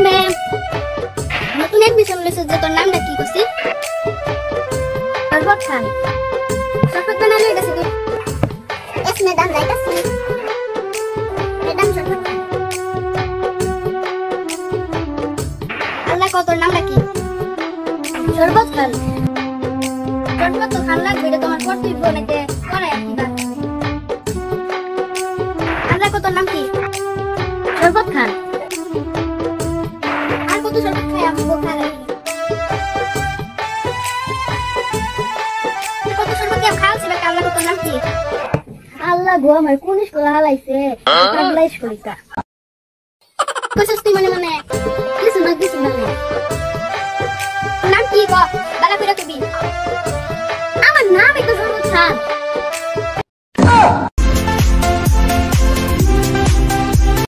ma'am নতুন admission লিখেছে যে তোর নামটা কি কইছি শরবত খান শরবত বানালে গেছে তুই এস ম্যাডাম যাইতাছি ম্যাডাম শরবত খান আল্লাহ কত তোর নামটা কি শরবত খান শরবত তো খান লাগবে এটা তোমার কর্তব্য নাকি করে কি বাত আল্লাহ কত নাম কি শরবত খান আর কত শরবত খাই আমি বোকা লাগি কত শরবত দিয়ে খাওয়াছি বা আল্লাহ কত নাম কি আল্লাহ গো আমার কোন স্কুলে হালাইছে আল্লাহ স্কুলটা কইছস তুই মনে মনে কিছু না নাম কি গো বালা কইরা কবি আমার নাম একটু শরবত খান